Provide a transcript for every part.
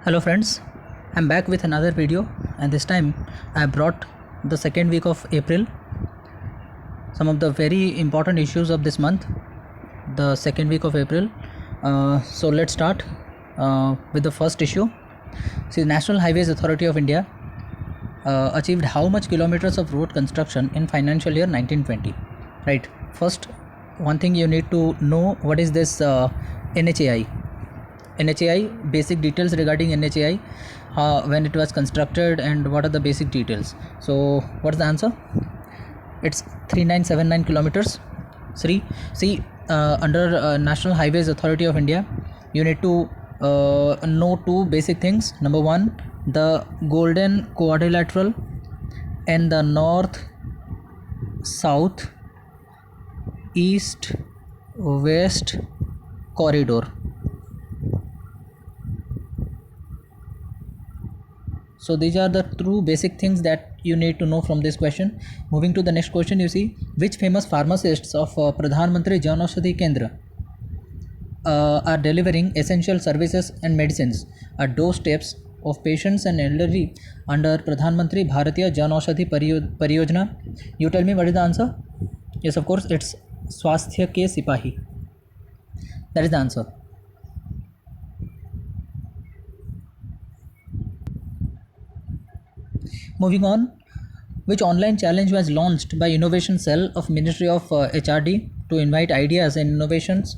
Hello friends, I'm back with another video, and this time I brought the second week of April, some of the very important issues of this month, the second week of April. So let's start with the first issue. See, the National Highways Authority of India achieved how much kilometers of road construction in financial year 1920? Right. First, one thing you need to know, what is this NHAI? NHAI, basic details regarding NHAI, when it was constructed and what are the basic details. So what's the answer? It's 3979 kilometers. See, under National Highways Authority of India, you need to know two basic things. Number one, the golden quadrilateral and the north, south, east, west corridor. So these are the two basic things that you need to know from this question. Moving to the next question, you see, which famous pharmacists of Pradhan Mantri Jan Aushadhi Kendra are delivering essential services and medicines at doorsteps of patients and elderly under Pradhan Mantri Bharatiya Jan Aushadhi Pariyojana? You tell me what is the answer? Yes, of course, it's Swasthya Ke Sipahi. That is the answer. Moving on, which online challenge was launched by Innovation Cell of Ministry of HRD to invite ideas and innovations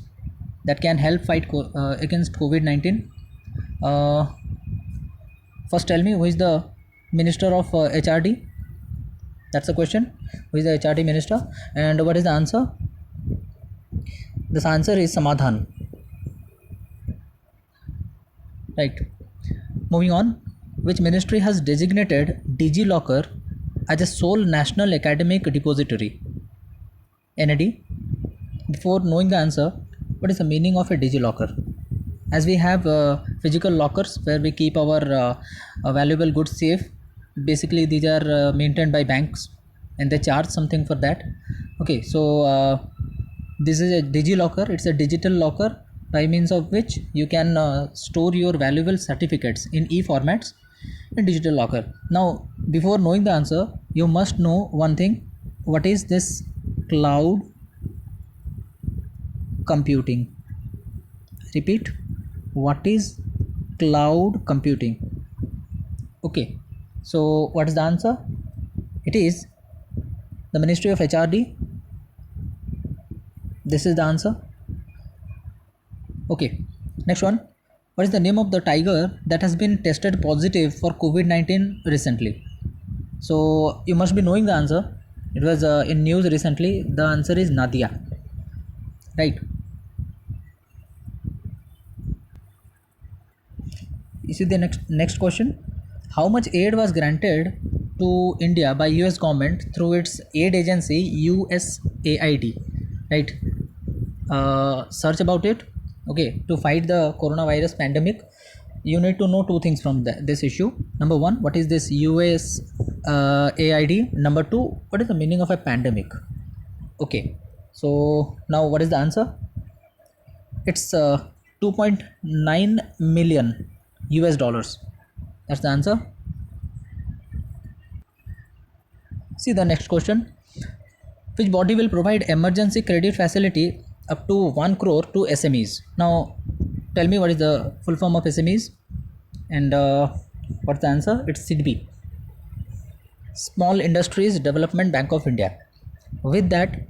that can help fight against COVID-19? First tell me, who is the Minister of HRD? That's the question. Who is the HRD Minister? And what is the answer? This answer is Samadhan. Right. Moving on, which ministry has designated DigiLocker as a sole national academic depository? NAD. Before knowing the answer, what is the meaning of a DigiLocker? As we have physical lockers where we keep our valuable goods safe, basically these are maintained by banks and they charge something for that. Okay, so this is a DigiLocker. It's a digital locker by means of which you can store your valuable certificates in e-formats in digital locker. Now, before knowing the answer, you must know one thing. What is this cloud computing? Repeat. What is cloud computing? Okay, so what is the answer? It is the Ministry of HRD. This is the answer. Okay, next one. What is the name of the tiger that has been tested positive for COVID-19 recently? So you must be knowing the answer. It was in news recently. The answer is Nadia. Right. You see the next question. How much aid was granted to India by US government through its aid agency USAID? Right. Search about it. Okay, to fight the coronavirus pandemic, you need to know two things from this issue. Number one, what is this USAID? Number two, what is the meaning of a pandemic? Okay, so now what is the answer? It's 2.9 million US dollars. That's the answer. See the next question. Which body will provide emergency credit facility up to 1 crore to SMEs? Now, tell me what is the full form of SMEs and what's the answer? It's SIDBI, Small Industries Development Bank of India. With that,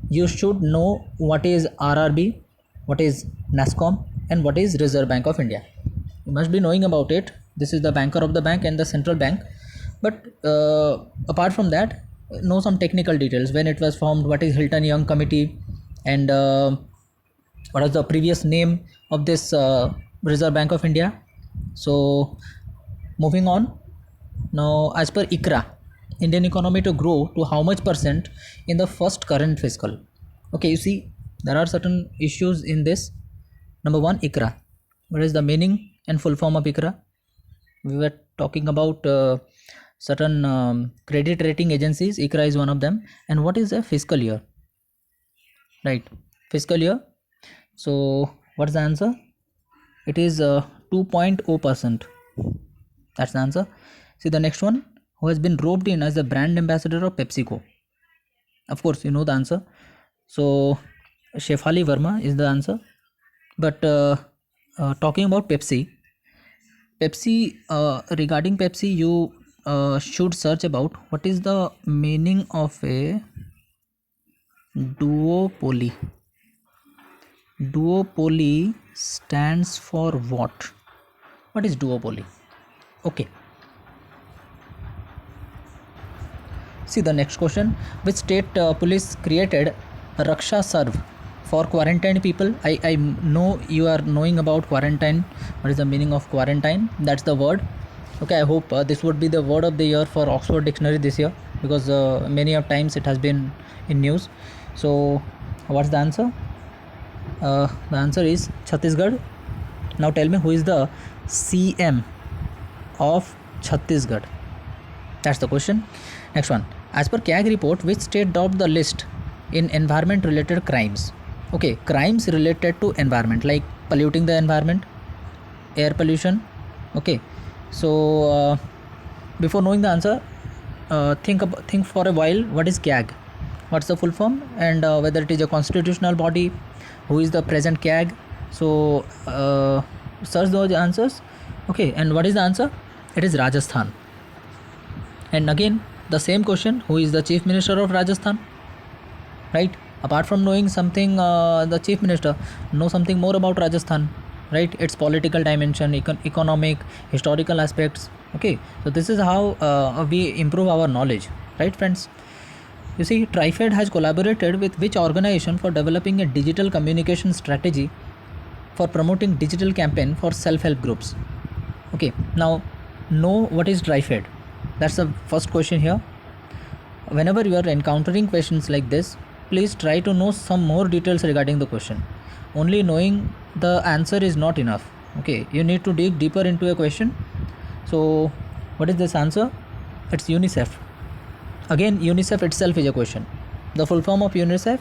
you should know what is RRB, what is NASCOM, and what is Reserve Bank of India. You must be knowing about it. This is the banker of the bank and the central bank. But apart from that, know some technical details. When it was formed, what is Hilton Young Committee, and what is the previous name of this Reserve Bank of India. So moving on, now as per ICRA, Indian economy to grow to how much percent in the first current fiscal? Okay, you see there are certain issues in this. Number one, ICRA. What is the meaning and full form of ICRA? We were talking about certain credit rating agencies. ICRA is one of them. And what is a fiscal year? Right, fiscal year. So what's the answer? It is 2.0%. That's the answer. See the next one. Who has been roped in as the brand ambassador of PepsiCo? Of course, you know the answer. So, Shefali Verma is the answer. But talking about regarding Pepsi, you should search about what is the meaning of a duopoly. Duopoly stands for what? What is duopoly? Okay. See the next question. Which state police created Raksha Serve for quarantined people? I know you are knowing about quarantine. What is the meaning of quarantine? That's the word. Okay, I hope this would be the word of the year for Oxford Dictionary this year, because many of times it has been in news. So what's the answer? The answer is Chhattisgarh. Now tell me, who is the CM of Chhattisgarh? That's the question. Next one. As per CAG report, which state topped the list in environment related crimes? Okay, crimes related to environment, like polluting the environment, air pollution. Okay, so before knowing the answer, think for a while, what is CAG? What's the full form, and whether it is a constitutional body, who is the present CAG? So search those answers. Okay, and what is the answer? It is Rajasthan. And again, the same question, who is the chief minister of Rajasthan? Right? Apart from knowing something, the chief minister, know something more about Rajasthan, right? Its political dimension, economic, historical aspects. Okay, so this is how we improve our knowledge, right, friends? You see, TriFed has collaborated with which organization for developing a digital communication strategy for promoting digital campaign for self-help groups? Okay, now know what is TriFed. That's the first question here. Whenever you are encountering questions like this, please try to know some more details regarding the question. Only knowing the answer is not enough. Okay, you need to dig deeper into a question. So what is this answer? It's UNICEF. Again, UNICEF itself is a question. The full form of UNICEF,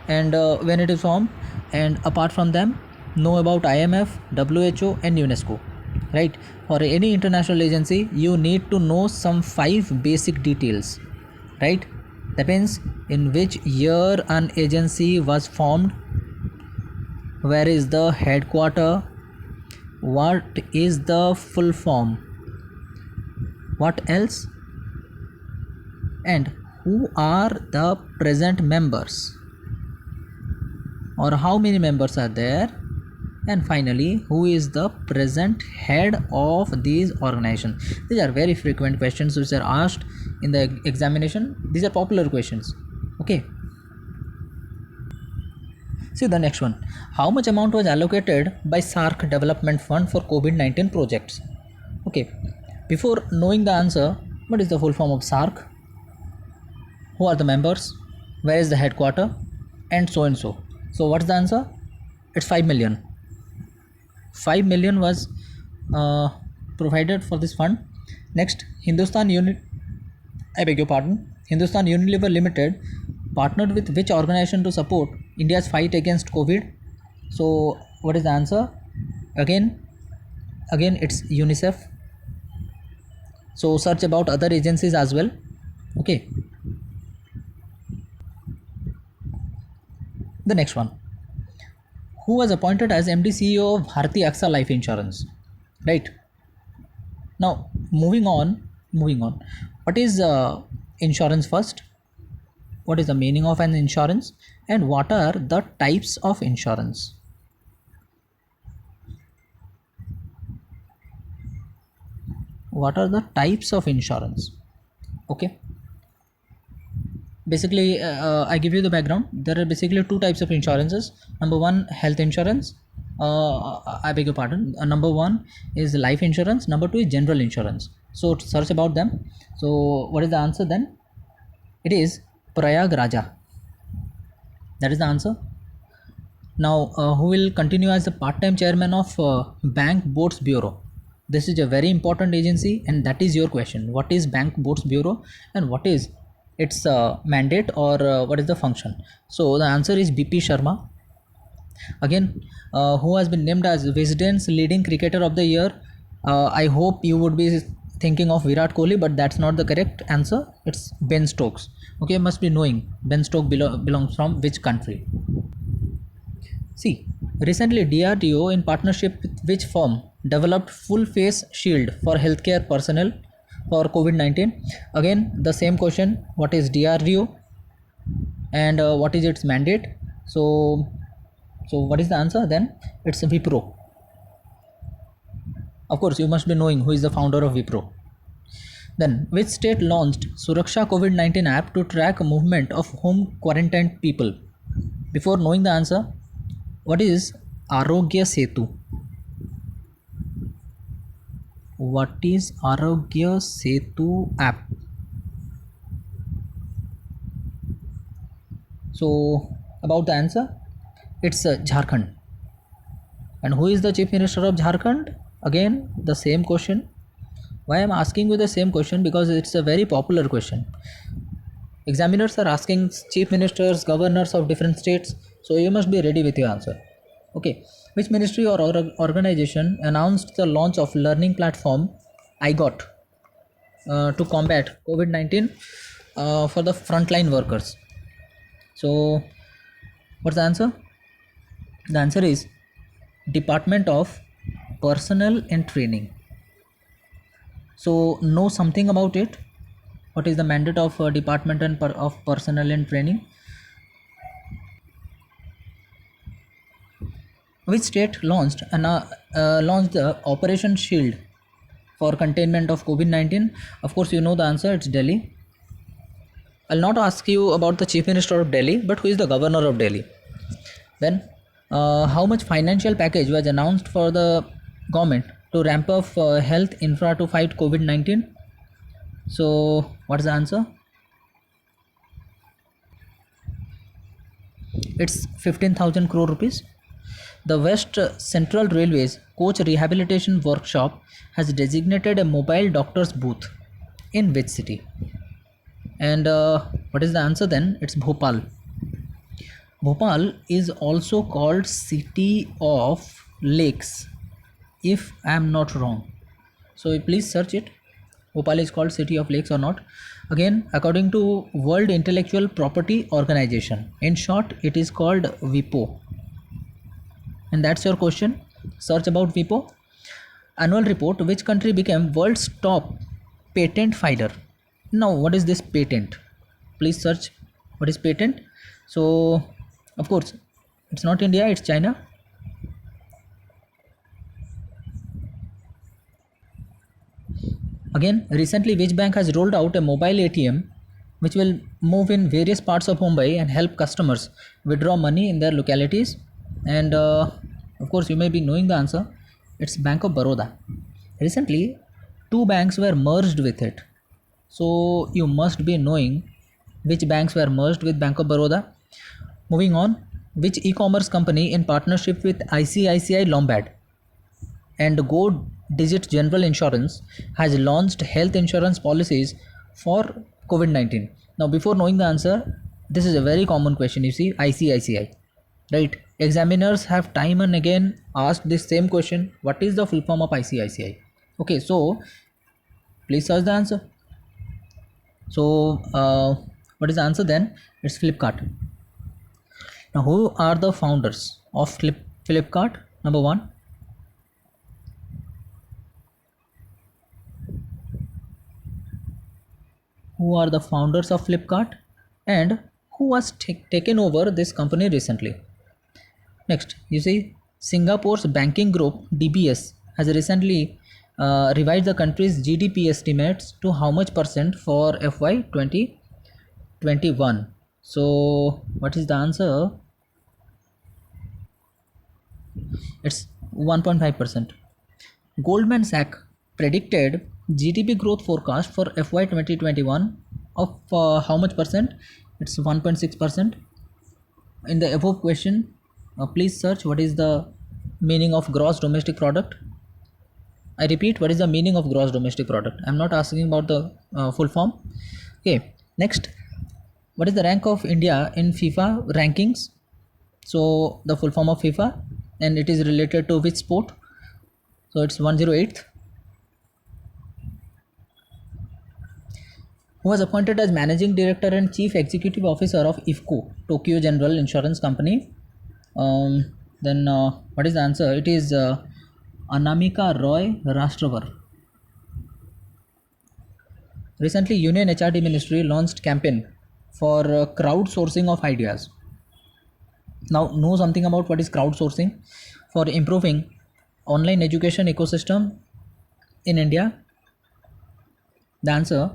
and when it is formed, and apart from them, know about IMF, WHO and UNESCO. Right? For any international agency, you need to know some 5 basic details. Right? That means in which year an agency was formed, where is the headquarter, what is the full form, what else, and who are the present members, or how many members are there, and finally who is the present head of these organizations. These are very frequent questions which are asked in the examination. These are popular questions. Okay, see the next one. How much amount was allocated by SARC Development Fund for COVID-19 projects? Okay, before knowing the answer, what is the full form of SARC, who are the members, where is the headquarter, and so and so. So what's the answer? It's 5 million. 5 million was provided for this fund. Next, Hindustan Unilever Limited partnered with which organization to support India's fight against COVID? So what is the answer? Again it's UNICEF. So search about other agencies as well. Okay, the next one. Who was appointed as MD CEO of Bharti AXA Life Insurance? Right. Now moving on. What is insurance first? What is the meaning of an insurance, and what are the types of insurance? What are the types of insurance? Okay. Basically, I give you the background. There are basically 2 types of insurances. Number 1, health insurance. I beg your pardon. Number 1 is life insurance. Number 2 is general insurance. So search about them. So what is the answer then? It is Prayag Raja. That is the answer. Now, who will continue as the part-time chairman of Bank Boards Bureau? This is a very important agency, and that is your question. What is Bank Boards Bureau, and what is its mandate, or what is the function? So the answer is BP Sharma. Again, who has been named as Wisden's leading cricketer of the year? I hope you would be thinking of Virat Kohli, but that's not the correct answer. It's Ben Stokes. Okay, must be knowing Ben Stokes belongs from which country. See, recently DRDO, in partnership with which firm, developed full face shield for healthcare personnel for COVID 19? Again, the same question, what is DRDO and what is its mandate? So what is the answer then? It's Wipro. Of course, you must be knowing who is the founder of Wipro. Then, which state launched Suraksha COVID 19 app to track movement of home quarantined people? Before knowing the answer, what is Arogya Setu? What is Arogya Setu app? So, about the answer, it's Jharkhand. And who is the Chief Minister of Jharkhand? Again, the same question. Why I am asking you the same question? Because it's a very popular question. Examiners are asking chief ministers, governors of different states, so you must be ready with your answer. Okay, which ministry or organization announced the launch of learning platform IGOT to combat COVID-19 for the frontline workers? So, what's the answer? The answer is Department of Personnel and Training. So, know something about it. What is the mandate of Department of Personnel and Training? Which state launched the Operation Shield for containment of COVID-19? Of course, you know the answer. It's Delhi. I'll not ask you about the Chief Minister of Delhi, but who is the Governor of Delhi? Then, how much financial package was announced for the government to ramp up health infra to fight COVID-19? So, what's the answer? It's 15,000 crore rupees. The West Central Railways coach rehabilitation workshop has designated a mobile doctor's booth in which city? And what is the answer then? It's Bhopal. Bhopal is also called City of Lakes, if I am not wrong. So please search it. Bhopal is called City of Lakes or not. Again, according to World Intellectual Property Organization, in short, it is called WIPO. And that's your question. Search about WIPO. Annual report, which country became world's top patent filer? Now, what is this patent? Please search what is patent. So, of course, it's not India, it's China. Again, recently, which bank has rolled out a mobile ATM which will move in various parts of Mumbai and help customers withdraw money in their localities? And of course, you may be knowing the answer. It's Bank of Baroda. Recently, two banks were merged with it. So, you must be knowing which banks were merged with Bank of Baroda. Moving on, which e-commerce company in partnership with ICICI Lombard and Go Digit General Insurance has launched health insurance policies for COVID-19? Now, before knowing the answer, this is a very common question. You see, ICICI, right? Examiners have time and again asked this same question. What is the full form of ICICI? Okay, so please search the answer. So, what is the answer then? It's Flipkart. Now, who are the founders of Flipkart? Number one. Who are the founders of Flipkart and who has taken over this company recently? Next, you see, Singapore's banking group DBS has recently revised the country's GDP estimates to how much percent for FY 2021? So, what is the answer? It's 1.5%. Goldman Sachs predicted GDP growth forecast for FY 2021 of how much percent? It's 1.6%. In the above question, please search what is the meaning of gross domestic product. I repeat, what is the meaning of gross domestic product? I'm not asking about the full form. Okay, next, what is the rank of India in FIFA rankings? So the full form of FIFA, and it is related to which sport? So it's 108th. Who was appointed as managing director and chief executive officer of IFCO, Tokyo General Insurance Company? Then what is the answer? It is Anamika Roy Rashtravar. Recently, Union HRD Ministry launched campaign for crowdsourcing of ideas. Now, know something about what is crowdsourcing? For improving online education ecosystem in India? The answer,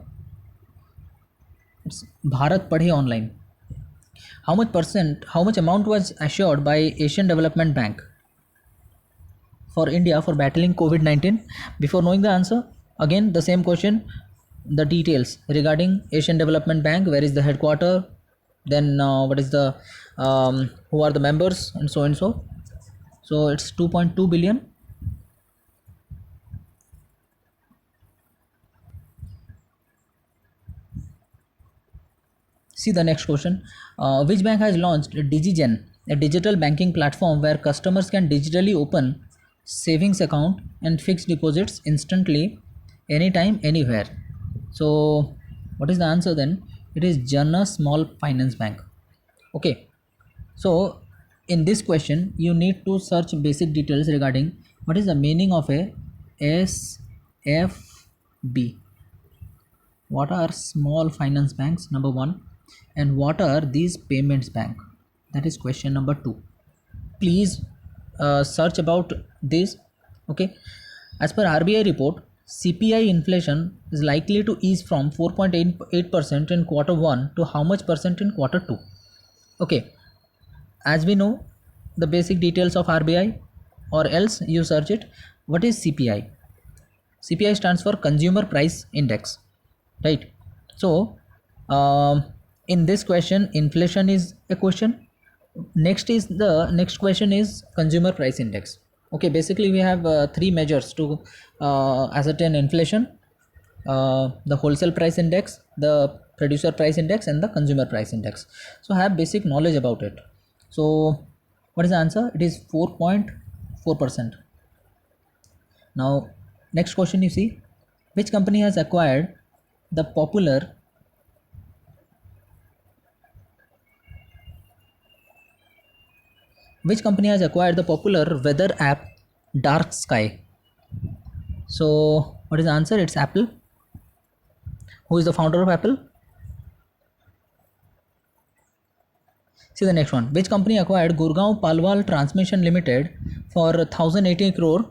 it's Bharat Padhe Online. How much amount was assured by Asian Development Bank for India for battling COVID-19? Before knowing the answer, again the same question, the details regarding Asian Development Bank, where is the headquarter, then what is the who are the members, and so and so. So it's 2.2 billion. See the next question. Which bank has launched DigiGen, a digital banking platform where customers can digitally open savings account and fixed deposits instantly, anytime, anywhere? So, what is the answer then? It is Jana Small Finance Bank. Okay. So, in this question, you need to search basic details regarding what is the meaning of a SFB. What are small finance banks? Number one. And what are these payments bank? That is question number 2. Please search about this. Okay. As per RBI report, CPI inflation is likely to ease from 4.88% in quarter 1 to how much percent in quarter 2? Okay. As we know the basic details of RBI, or else you search it. What is CPI? CPI stands for Consumer Price Index, right? So, in this question, inflation is a question. Next question is Consumer Price Index. Okay, basically we have 3 measures to ascertain inflation: the wholesale price index, the producer price index, and the consumer price index. So have basic knowledge about it. So what is the answer? It is 4.4%. Now, next question, you see, which company has acquired the popular weather app Dark Sky? So what is the answer? It's Apple. Who is the founder of Apple? See the next one. Which company acquired Gurgaon Palwal Transmission Limited for 1080 crore?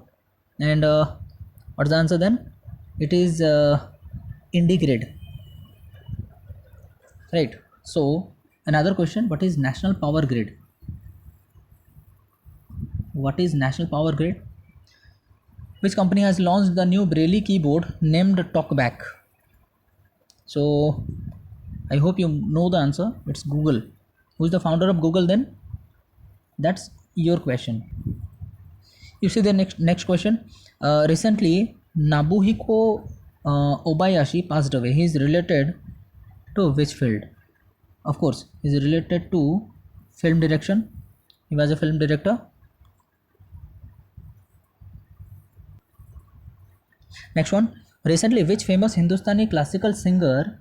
And what's the answer then? It is IndiGrid. Right. So another question, what is National Power Grid? What is National Power Grid? Which company has launched the new Braille keyboard named TalkBack? So I hope you know the answer. It's Google. Who is the founder of Google then? That's your question. You see the next question. Recently, Nabuhiko Obayashi passed away. He is related to which field? Of course, he is related to film direction. He was a film director. Next one. Recently, which famous Hindustani classical singer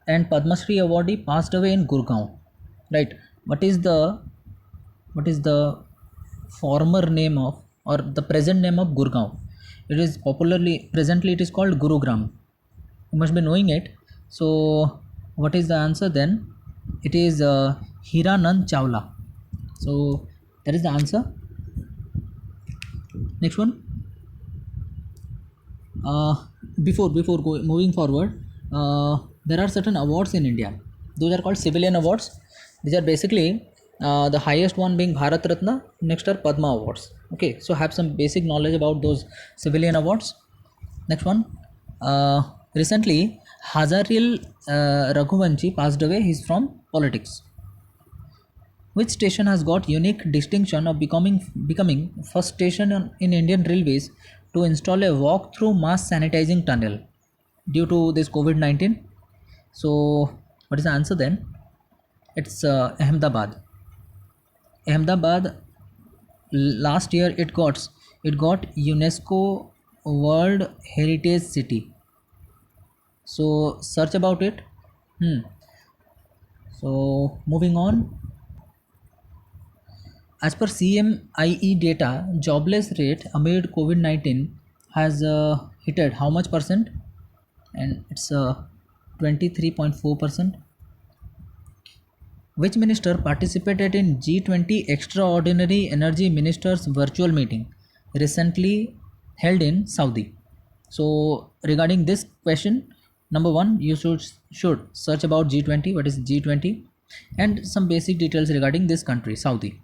and Padma Shri awardee passed away in Gurgaon? Right. What is the former name of, or the present name of, Gurgaon? It is presently it is called Gurugram. You must be knowing it. So what is the answer then? It is Hiranand Chawla. So that is the answer. Next one. Before moving forward, there are certain awards in India. Those are called civilian awards. These are basically the highest one being Bharat Ratna. Next are Padma awards. Okay, so have some basic knowledge about those civilian awards. Next one. Recently, Hazaril Raghuvanshi passed away. He's from politics. Which station has got unique distinction of becoming first station in Indian Railways to install a walk-through mass sanitizing tunnel due to this COVID-19? So what is the answer then? It's Ahmedabad. Ahmedabad last year it got UNESCO World Heritage City. So search about it. So moving on, as per CMIE data, jobless rate amid COVID-19 has hit at how much percent? And it's 23.4%. Which minister participated in G20 Extraordinary Energy Ministers virtual meeting recently held in Saudi? So regarding this question, number one, you should search about G20. What is G20? And some basic details regarding this country, Saudi.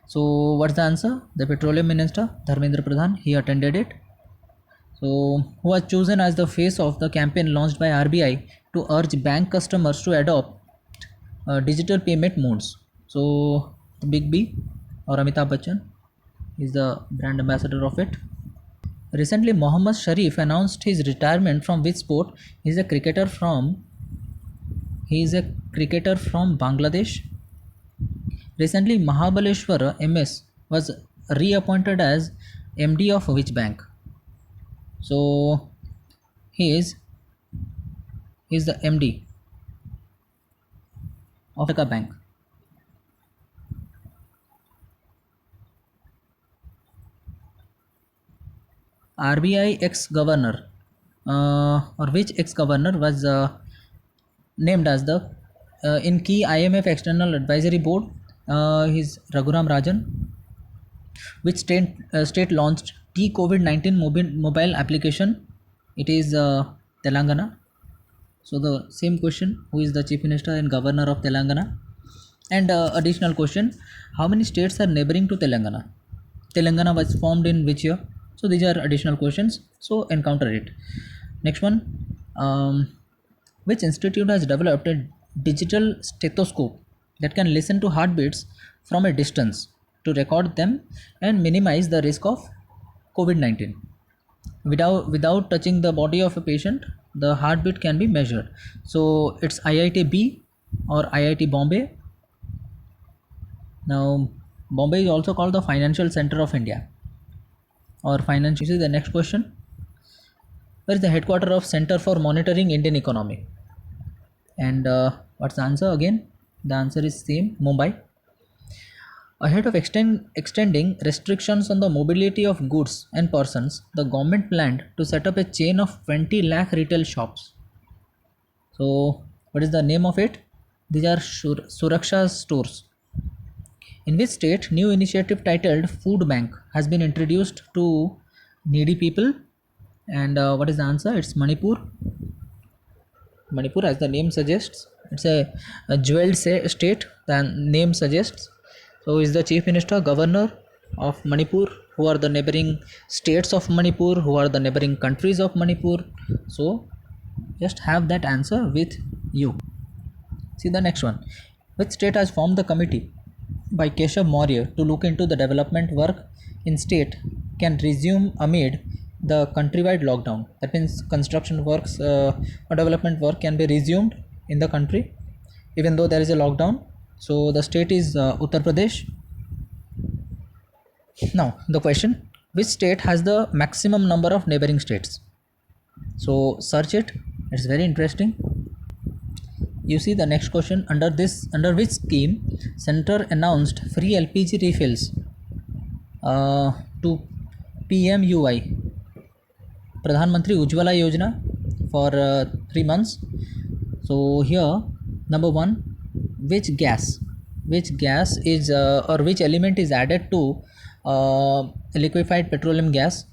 So what's the answer? The Petroleum Minister Dharmendra Pradhan, he attended it. So who was chosen as the face of the campaign launched by RBI to urge bank customers to adopt digital payment modes? So the Big B or Amitabh Bachchan is the brand ambassador of it. Recently, Mohammad Sharif announced his retirement from which sport? He is a cricketer from Bangladesh. Recently, Mahabaleshwar MS was reappointed as MD of which bank? So he is the MD of a bank. RBI ex-governor or which ex-governor was named as the in key IMF external advisory board? Is Raghuram Rajan. Which state launched T-COVID-19 mobile application? It is Telangana. So the same question, who is the chief minister and governor of Telangana? And additional question, how many states are neighboring to Telangana? Telangana was formed in which year? So these are additional questions, so encounter it. Next one, which institute has developed a digital stethoscope that can listen to heartbeats from a distance to record them and minimize the risk of COVID-19? Without touching the body of a patient, the heartbeat can be measured. So it's IIT-B or IIT Bombay. Now Bombay is also called the financial center of India or financial. This is the next question. Where is the headquarter of Center for Monitoring Indian Economy? And what's the answer again? The answer is same, Mumbai. Ahead of extending restrictions on the mobility of goods and persons, the government planned to set up a chain of 20 lakh retail shops. So what is the name of it? These are Suraksha stores. In which state new initiative titled Food Bank has been introduced to needy people? And what is the answer? It's Manipur. Manipur, as the name suggests, it's a jeweled state, the name suggests. So is the chief minister, governor of Manipur, who are the neighboring states of Manipur, who are the neighboring countries of Manipur. So just have that answer with you. See the next one. Which state has formed the committee by Keshav Maurya to look into the development work in state can resume amid the countrywide lockdown? That means construction works or development work can be resumed in the country even though there is a lockdown. So the state is Uttar Pradesh. Now the question, which state has the maximum number of neighboring states? So search it, it's very interesting. You see the next question, under which scheme center announced free LPG refills to PMUI, Pradhan Mantri Ujjwala Yojana, for 3 months. So here number one, which gas is or which element is added to liquefied petroleum gas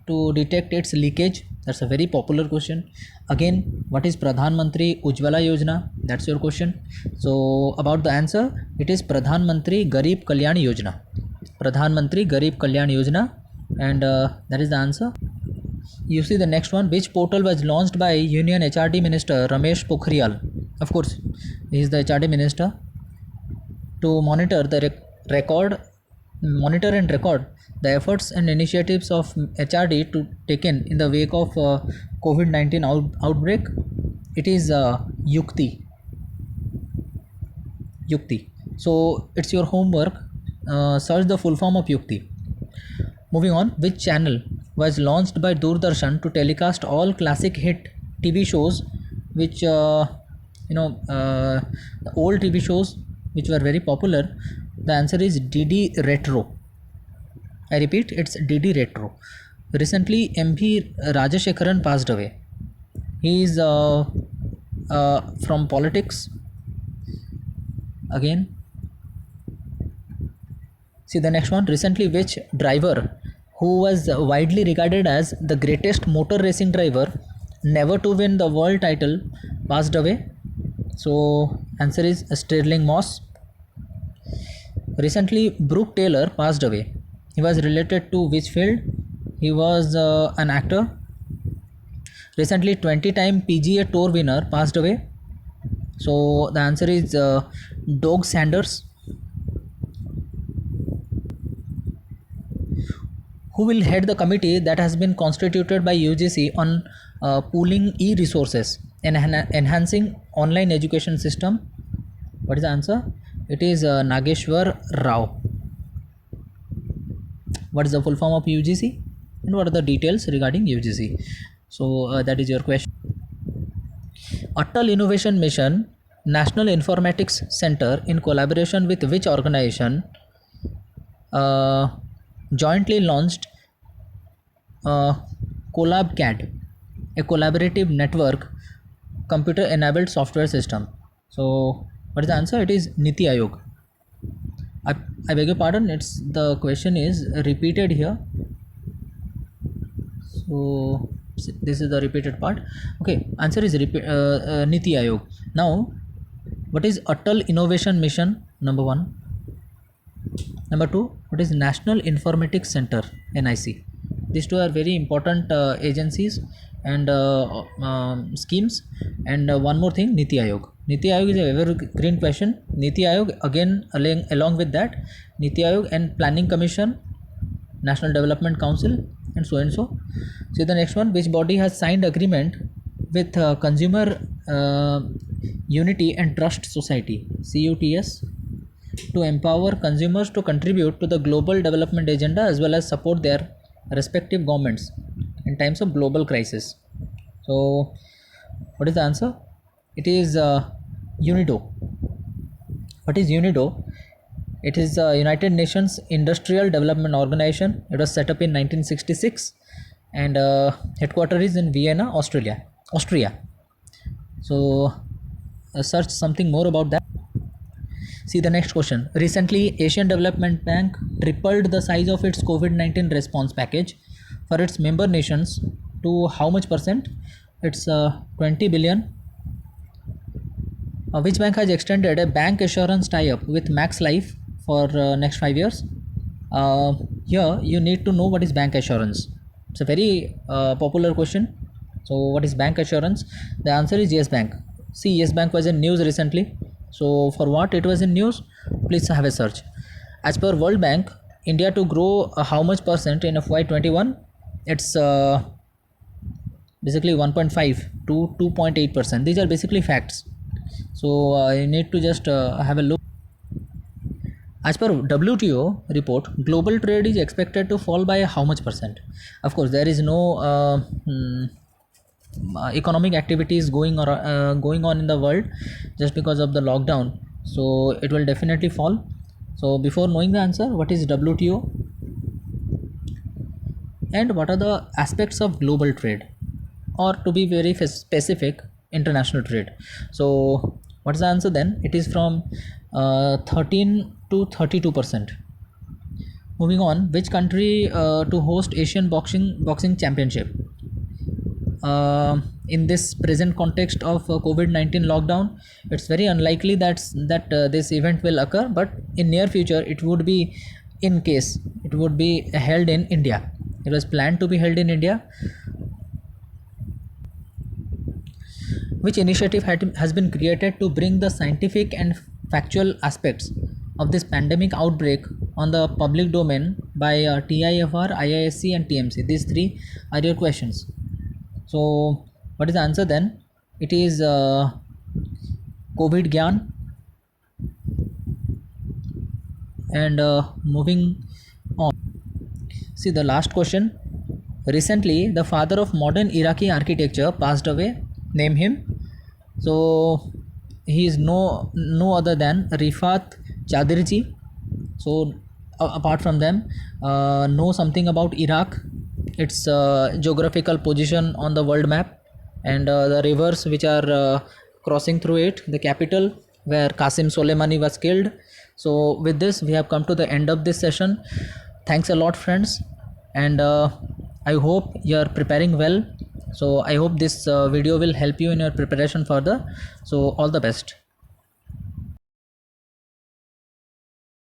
to detect its leakage? That's a very popular question. Again, what is Pradhan Mantri Ujjwala Yojana? That's your question. So about the answer, it is Pradhan Mantri Garib Kalyan Yojana. Pradhan Mantri Garib Kalyan Yojana, and that is the answer. You see the next one, which portal was launched by Union HRD Minister Ramesh Pokhriyal? Of course, he is the HRD Minister, to monitor and record the efforts and initiatives of HRD to taken in the wake of COVID-19 outbreak. It is Yukti. So it's your homework. Search the full form of Yukti. Moving on, which channel was launched by Doordarshan to telecast all classic hit TV shows, which the old TV shows which were very popular? The answer is DD Retro. I repeat, it's DD Retro. Recently, MP Rajashekharan passed away. He is from politics again. See the next one. Recently, which driver who was widely regarded as the greatest motor racing driver never to win the world title passed away? So, answer is Stirling Moss. Recently, Brooke Taylor passed away. He was related to which field? He was an actor. Recently, 20-time PGA Tour winner passed away. So, the answer is Doug Sanders. Who will head the committee that has been constituted by UGC on pooling e-resources and enhancing online education system? What is the answer? It is Nageshwar Rao. What is the full form of UGC and what are the details regarding UGC? So that is your question. Atal Innovation Mission National Informatics Center in collaboration with which organization jointly launched CollabCAD, a collaborative network computer enabled software system? So what is the answer? It is Niti Aayog. I beg your pardon, it's the question is repeated here. So this is the repeated part. Okay, answer is Niti Aayog. Now, what is Atal Innovation Mission? Number 1. Number 2, what is National Informatics Center, NIC? These two are very important agencies and schemes. And one more thing, Niti Aayog. Niti Aayog is a evergreen question. Niti Aayog, again along with that, Niti Aayog and Planning Commission, National Development Council, and so and so. See the next one. Which body has signed agreement with Consumer Unity and Trust Society, CUTS, to empower consumers to contribute to the global development agenda as well as support their respective governments in times of global crisis? So what is the answer? It is UNIDO. What is UNIDO? It is the United Nations Industrial Development Organization. It was set up in 1966 and headquarters is in Vienna, Austria. So search something more about that. See the next question. Recently, Asian Development Bank tripled the size of its COVID-19 response package for its member nations to how much percent? It's 20 billion. Which bank has extended a bank assurance tie-up with Max Life for next 5 years? Here you need to know what is bank assurance. It's a very popular question. So what is bank assurance? The answer is Yes Bank. See, Yes Bank was in news recently. So for what it was in news? Please have a search. As per World Bank, India to grow how much percent in FY21? It's basically 1.5 to 2.8%. These are basically facts. So you need to just have a look. As per WTO report, global trade is expected to fall by how much percent? Of course, there is no economic activities going on in the world just because of the lockdown. So it will definitely fall. So before knowing the answer, what is WTO and what are the aspects of global trade, or to be very specific, international trade? So what's the answer then? It is from 13 to 32%. Moving on, which country to host Asian boxing championship? In this present context of COVID-19 lockdown, it's very unlikely that this event will occur, but in near future it would be, in case it would be held in India. It was planned to be held in India. Which initiative has been created to bring the scientific and factual aspects of this pandemic outbreak on the public domain by TIFR, IISc and TMC? These three are your questions. So what is the answer then? It is COVID Gyan. And moving on. See the last question. Recently, the father of modern Iraqi architecture passed away. Name him. So he is no other than Rifat Chadirji. So apart from them, know something about Iraq, its geographical position on the world map, and the rivers which are crossing through it, the capital where Qasim Soleimani was killed. So with this, we have come to the end of this session. Thanks a lot, friends, and I hope you are preparing well. So I hope this video will help you in your preparation further. So all the best.